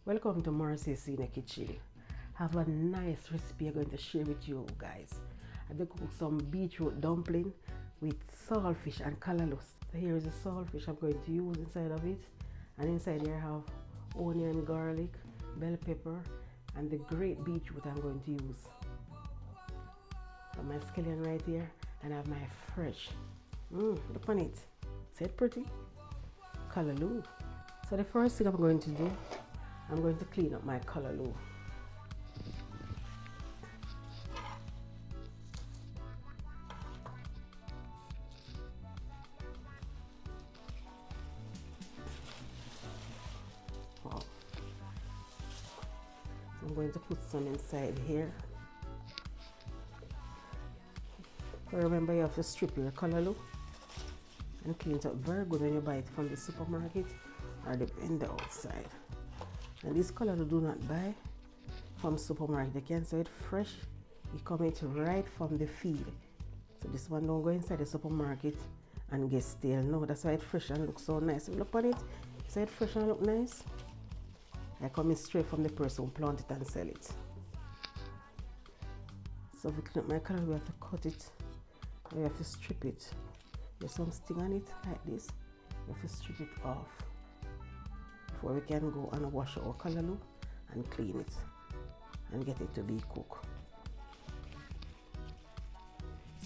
Welcome to Marcy's in the kitchen. Have a nice recipe I'm going to share with you guys. I'm going to cook some beetroot dumpling with saltfish and callaloo. So here is the saltfish I'm going to use inside of it, and inside here I have onion, garlic, bell pepper, and the great beetroot I'm going to use. Got my scallion right here, and I have my fresh. Look on it. Is it pretty? Callaloo. So the first thing I'm going to do, I'm going to clean up my callaloo. Wow. So I'm going to put some inside here. But remember, you have to strip your callaloo and clean it up very good when you buy it from the supermarket or in the outside. And this callaloo do not buy from supermarket. You can sell it fresh. You come it right from the field. So this one don't go inside the supermarket and get stale. No, that's why it's fresh and looks so nice. Look on it. So it's fresh and look nice. I come in straight from the person who plant it and sell it. So if you clean up my callaloo, we have to cut it. We have to strip it. There's some sting on it like this. We have to strip it off before we can go and wash our callaloo and clean it and get it to be cooked.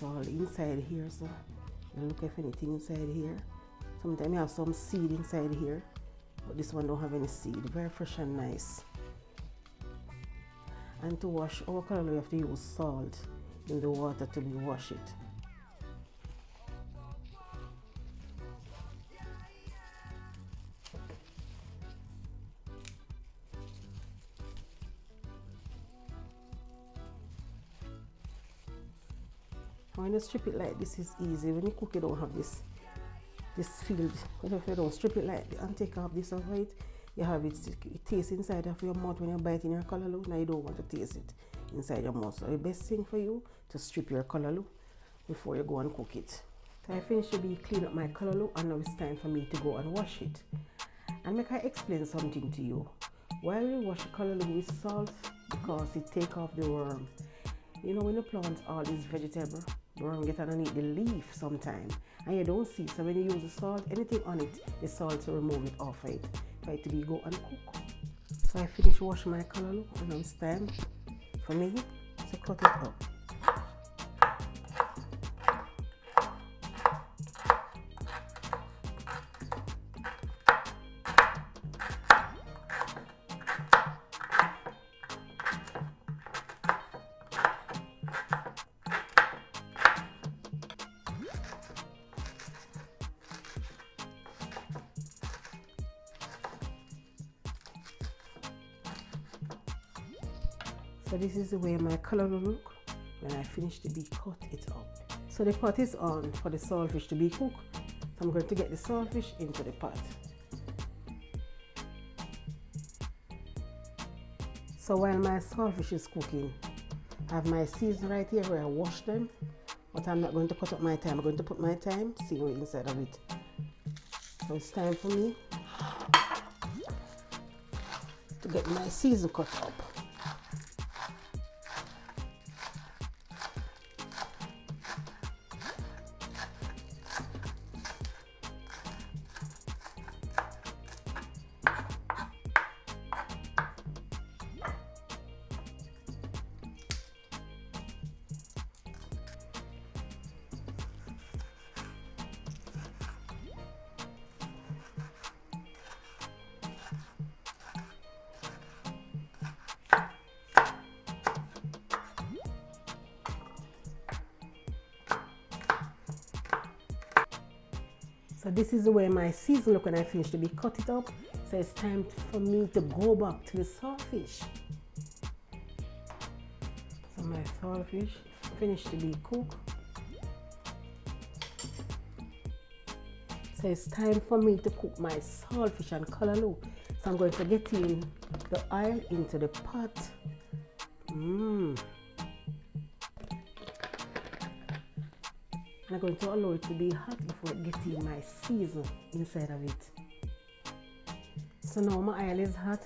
So all inside here, so you look if anything inside here. Sometimes you have some seed inside here, but this one don't have any seed. Very fresh and nice. And to wash our callaloo, we have to use salt in the water till we wash it. When you strip it like this, is easy. When you cook, you don't have this field. If you don't strip it like this and take off this of it, you have it taste inside of your mouth when you bite in your callaloo. Now you don't want to taste it inside your mouth. So the best thing for you to strip your callaloo before you go and cook it. So I finished to clean up my callaloo, and now it's time for me to go and wash it. And make I explain something to you. Why we wash callaloo with salt? Because it take off the worms. You know, when you plant all these vegetables, the worm get underneath the leaf sometimes, and you don't see. So when you use the salt, anything on it, the salt to remove it off it. Try to go and cook. So I finished washing my callaloo, and now it's time for me to cut it up. So this is the way my callaloo look when I finish to cut it up. So the pot is on for the saltfish to be cooked. So I'm going to get the saltfish into the pot. So while my saltfish is cooking, I have my seasoning right here where I wash them. But I'm not going to cut up my thyme. I'm going to put my thyme seasoning inside of it. So it's time for me to get my seasoning cut up. So this is the way my seasoning look when I finish to cut it up. So it's time for me to go back to the saltfish. So my saltfish finished to be cooked. So it's time for me to cook my saltfish and callaloo. So I'm going to get in the oil into the pot. I'm going to allow it to be hot before getting my season inside of it. So now my oil is hot.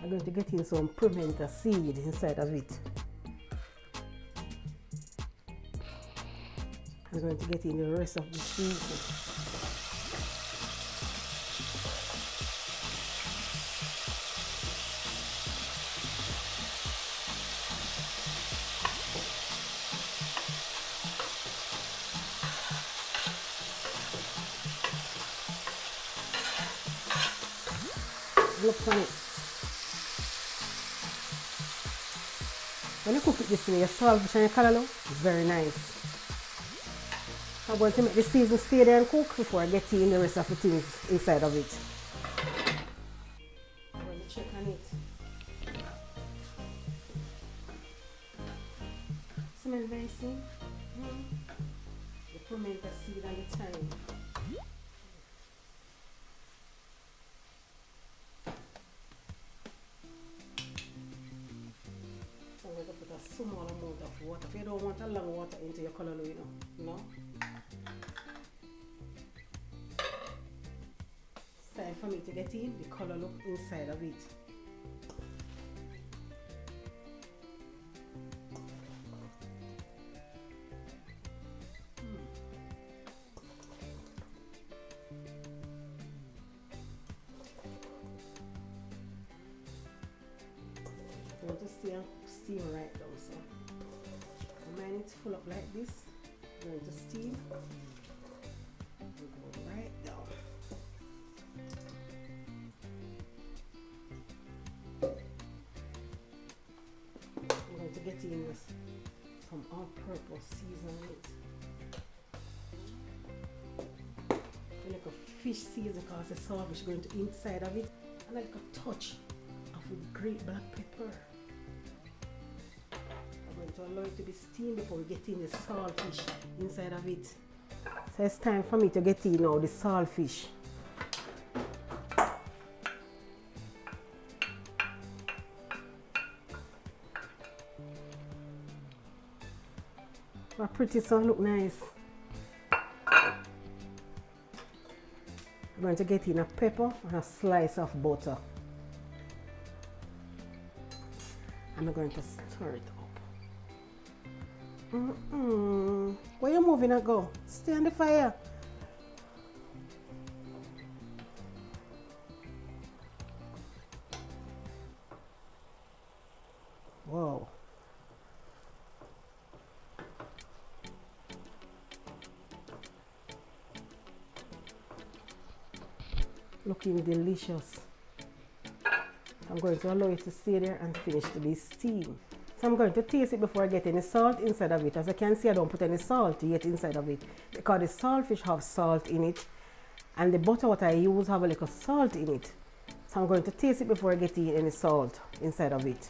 I'm going to get in some pimento seed inside of it. I'm going to get in the rest of the seasoning. Look on it. When you cook it this way, your saltfish and your callaloo, it's very nice. I'm going to make the season stay there and cook before I get in the rest of the things inside of it. I'm going to check on it. Smells very sweet. The pimento seed and the thyme. I'm going to put a small amount of water. If you don't want a long water into your callaloo, you know. It's time for me to get in the callaloo inside of it. I'm going to steam right down, so I need to full up like this. I'm going to steam and go right down. I'm going to get in this some all-purpose seasoning. Like a fish season because the saltfish is going to inside of it, and like a touch of great black pepper. To allow it to be steamed before we get in the saltfish inside of it. So it's time for me to get in now the saltfish. How pretty, so look nice. I'm going to get in a pepper and a slice of butter. And I'm going to stir it up. Where you moving and go? Stay on the fire. Wow. Looking delicious. I'm going to allow it to stay there and finish to be steamed. So I'm going to taste it before I get any salt inside of it. As you can see, I don't put any salt yet inside of it because the saltfish have salt in it and the butter what I use have a little salt in it. So I'm going to taste it before I get any salt inside of it.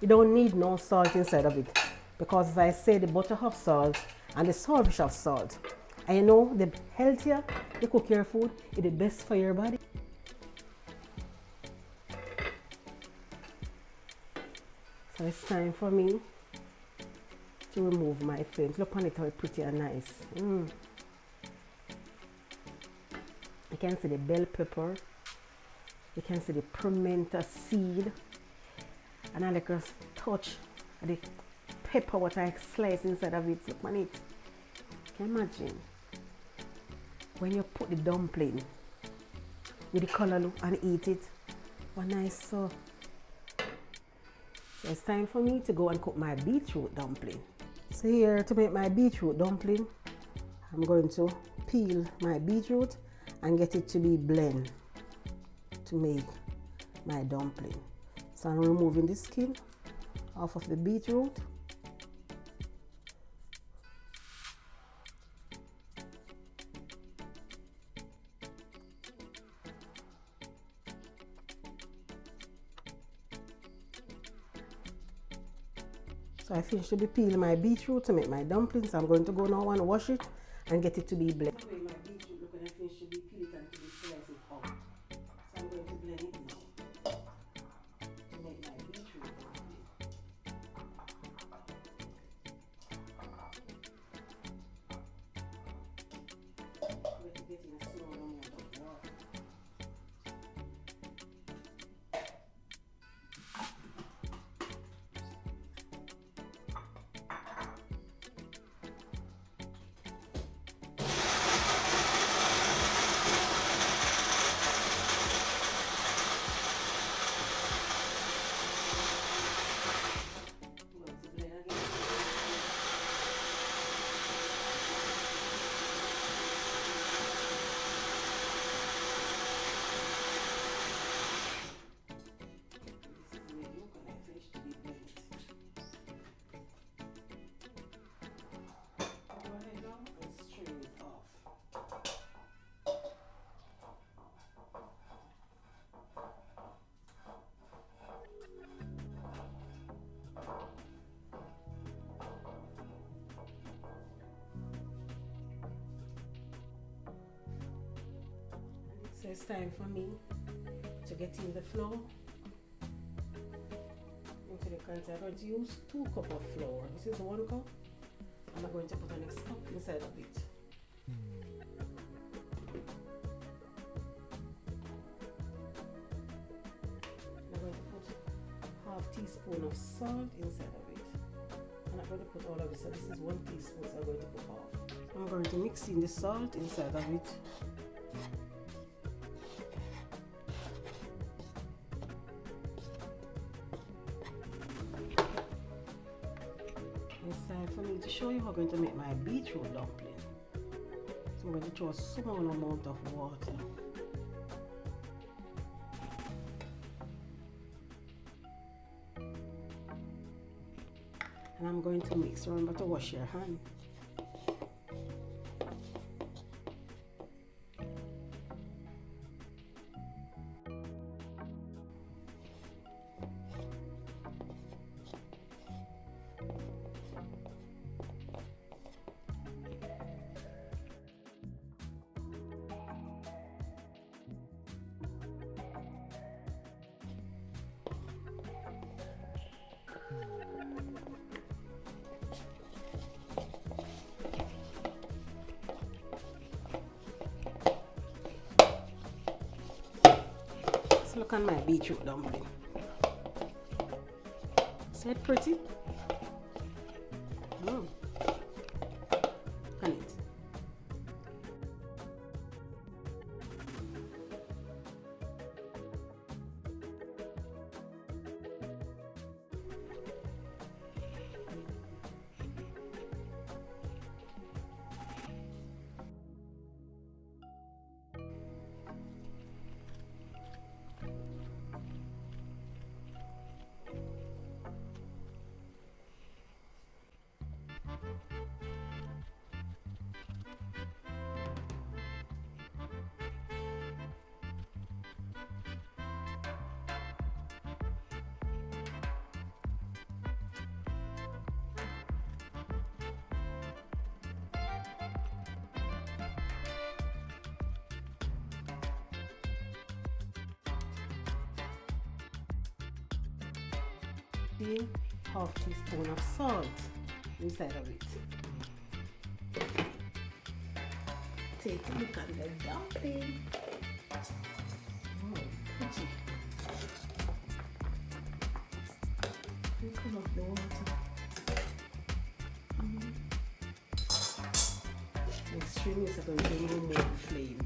You don't need no salt inside of it because, as I say, the butter have salt and the saltfish have salt. And you know, the healthier you cook your food, it's the best for your body. So it's time for me to remove my flames. Look on it, how pretty and nice. You can see the bell pepper. You can see the pimento seed. And I like a touch of the pepper what I slice inside of it. Look on it. Can you imagine? When you put the dumpling with the callaloo and eat it. What nice so. So it's time for me to go and cook my beetroot dumpling. So here to make my beetroot dumpling, I'm going to peel my beetroot and get it to be blend to make my dumpling. So I'm removing the skin off of the beetroot. So I finished to be peeling my beetroot to make my dumplings. So I'm going to go now and wash it and get it to be blended. My beetroot, look, when I finish to be peel it and to be slice it up. So I'm going to blend it in. So it's time for me to get in the flour into the container. I'm going to use 2 cups of flour. This is 1 cup. And I'm going to put the next cup inside of it. I'm going to put half teaspoon of salt inside of it. I'm not going to put all of it, so this is 1 teaspoon, so I'm going to put half. I'm going to mix in the salt inside of it. It's time for me to show you how I'm going to make my beetroot dumpling. So I'm going to throw a small amount of water. And I'm going to mix. Remember to wash your hand. Let's look on my beetroot dumpling. Is it pretty? Oh. And it. Half teaspoon of salt inside of it. Take a look at the dumpling. Oh, pretty. Come off the water. Next string is going to remove the flame.